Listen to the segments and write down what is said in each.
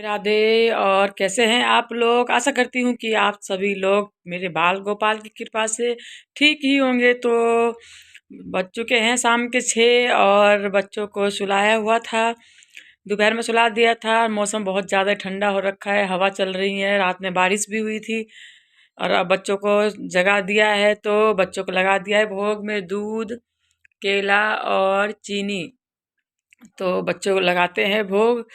राधे। और कैसे हैं आप लोग? आशा करती हूँ कि आप सभी लोग मेरे बाल गोपाल की कृपा से ठीक ही होंगे। तो बज चुके हैं शाम के 6 और बच्चों को सुलाया हुआ था। दोपहर में सुला दिया था। मौसम बहुत ज़्यादा ठंडा हो रखा है, हवा चल रही है, रात में बारिश भी हुई थी। और अब बच्चों को जगा दिया है तो बच्चों को लगा दिया है भोग में दूध, केला और चीनी। तो बच्चों को लगाते हैं भोग।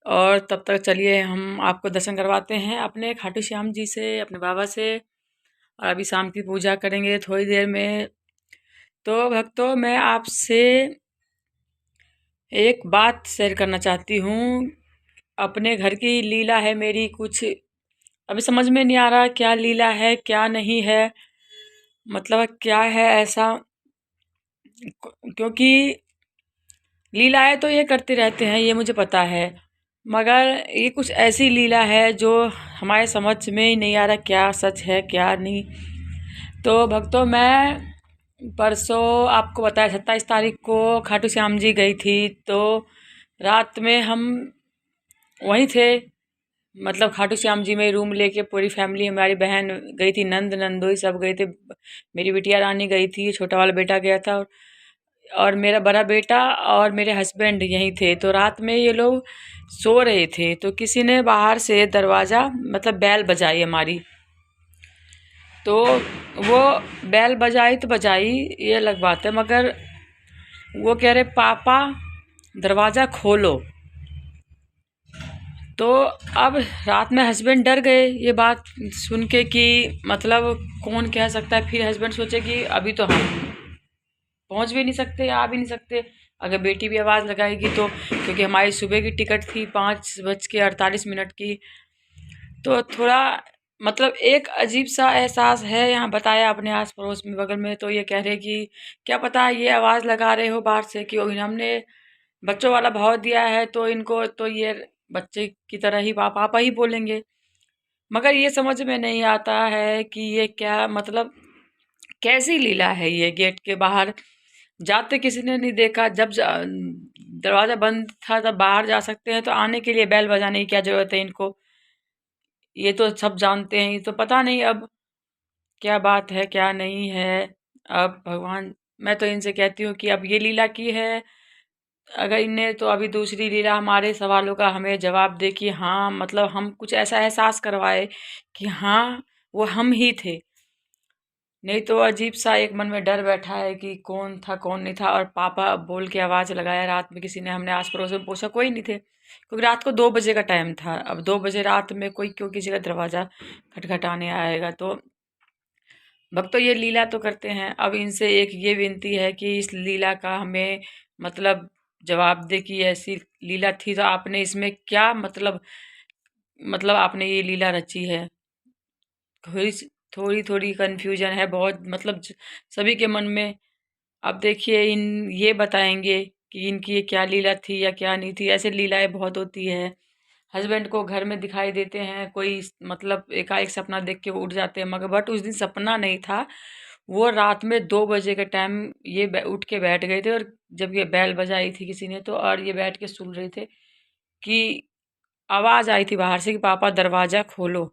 और तब तक चलिए हम आपको दर्शन करवाते हैं अपने खाटू श्याम जी से, अपने बाबा से। और अभी शाम की पूजा करेंगे थोड़ी देर में। तो भक्तों, मैं आपसे एक बात शेयर करना चाहती हूँ। अपने घर की लीला है मेरी, कुछ अभी समझ में नहीं आ रहा क्या लीला है क्या नहीं है, मतलब क्या है ऐसा। क्योंकि लीलाएं तो ये करते रहते हैं, ये मुझे पता है, मगर ये कुछ ऐसी लीला है जो हमारे समझ में ही नहीं आ रहा क्या सच है क्या नहीं। तो भक्तों, मैं परसों आपको बताया 27 तारीख को खाटू श्याम जी गई थी। तो रात में हम वहीं थे, मतलब खाटू श्याम जी में रूम लेके पूरी फैमिली, हमारी बहन गई थी, नंद नंदोई सब गए थे, मेरी बिटिया रानी गई थी, छोटा वाला बेटा गया था, और मेरा बड़ा बेटा और मेरे हस्बैंड यहीं थे। तो रात में ये लोग सो रहे थे तो किसी ने बाहर से दरवाज़ा, मतलब बैल बजाई हमारी। तो वो बैल बजाई तो बजाई, ये अलग बात है, मगर वो कह रहे पापा दरवाज़ा खोलो। तो अब रात में हस्बैंड डर गए ये बात सुन के कि मतलब कौन कह सकता है। फिर हस्बैंड सोचे कि अभी तो हम पहुंच भी नहीं सकते, आ भी नहीं सकते, अगर बेटी भी आवाज़ लगाएगी तो, क्योंकि हमारी सुबह की टिकट थी 5:48 की। तो थोड़ा मतलब एक अजीब सा एहसास है यहाँ बताया अपने आस पड़ोस में, बगल में। तो ये कह रहे कि क्या पता ये आवाज़ लगा रहे हो बाहर से कि हमने बच्चों वाला भाव दिया है तो इनको तो ये बच्चे की तरह ही पापा ही बोलेंगे। मगर ये समझ में नहीं आता है कि ये क्या मतलब कैसी लीला है ये। गेट के बाहर जाते किसी ने नहीं देखा, जब दरवाज़ा बंद था तब बाहर जा सकते हैं, तो आने के लिए बैल बजाने की क्या ज़रूरत है इनको। ये तो सब जानते हैं, ये तो पता नहीं अब क्या बात है क्या नहीं है। अब भगवान, मैं तो इनसे कहती हूँ कि अब ये लीला की है, अगर इनने तो अभी दूसरी लीला हमारे सवालों का हमें जवाब दे कि हाँ, मतलब हम कुछ ऐसा एहसास करवाए कि हाँ वो हम ही थे। नहीं तो अजीब सा एक मन में डर बैठा है कि कौन था कौन नहीं था। और पापा बोल के आवाज़ लगाया रात में किसी ने, हमने आस पड़ोस में पूछा, कोई नहीं थे, क्योंकि रात को 2 बजे का टाइम था। अब 2 बजे रात में कोई क्यों किसी का दरवाज़ा खटखटाने आएगा। तो भक्तों, ये लीला तो करते हैं। अब इनसे एक ये विनती है कि इस लीला का हमें मतलब जवाब दे कि ऐसी लीला थी तो आपने इसमें क्या मतलब आपने ये लीला रची है। थोड़ी थोड़ी थोड़ी कन्फ्यूजन है बहुत, मतलब सभी के मन में। अब देखिए इन ये बताएंगे कि इनकी ये क्या लीला थी या क्या नहीं थी। ऐसे लीलाएं बहुत होती है। हस्बैंड को घर में दिखाई देते हैं कोई, मतलब एकाएक सपना देख के वो उठ जाते हैं, मगर बट उस दिन सपना नहीं था। वो रात में 2 बजे के टाइम ये उठ के बैठ गए थे, और जब ये बैल बजाई थी किसी ने तो, और ये बैठ के सुन रहे थे कि आवाज़ आई थी बाहर से कि पापा दरवाज़ा खोलो।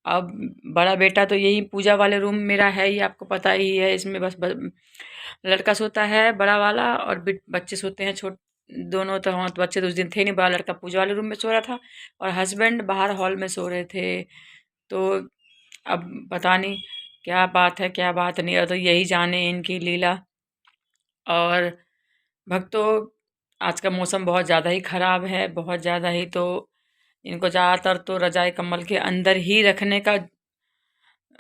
अब बड़ा बेटा तो यही पूजा वाले रूम मेरा है ही, आपको पता ही है, इसमें लड़का सोता है बड़ा वाला, और बच्चे सोते हैं छोटे दोनों। तो हाँ, तो बच्चे तो उस दिन थे नहीं, बड़ा लड़का पूजा वाले रूम में सो रहा था और हस्बैंड बाहर हॉल में सो रहे थे। तो अब पता नहीं क्या बात है क्या बात नहीं, और तो यही जाने इनकी लीला। और भक्तों, आज का मौसम बहुत ज़्यादा ही ख़राब है, बहुत ज़्यादा ही। तो इनको ज़्यादातर तो रजाई कंबल के अंदर ही रखने का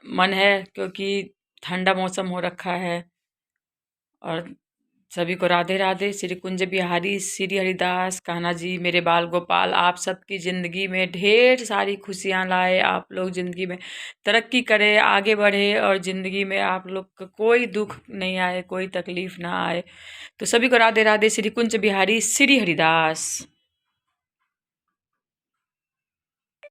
मन है, क्योंकि ठंडा मौसम हो रखा है। और सभी को राधे राधे। श्री कुंज बिहारी श्री हरिदास कान्हा जी, मेरे बाल गोपाल, आप सबकी ज़िंदगी में ढेर सारी खुशियाँ लाए, आप लोग ज़िंदगी में तरक्की करें, आगे बढ़े, और ज़िंदगी में आप लोग को कोई दुख नहीं आए, कोई तकलीफ़ ना आए। तो सभी को राधे राधे। श्री कुंज बिहारी श्री हरिदास।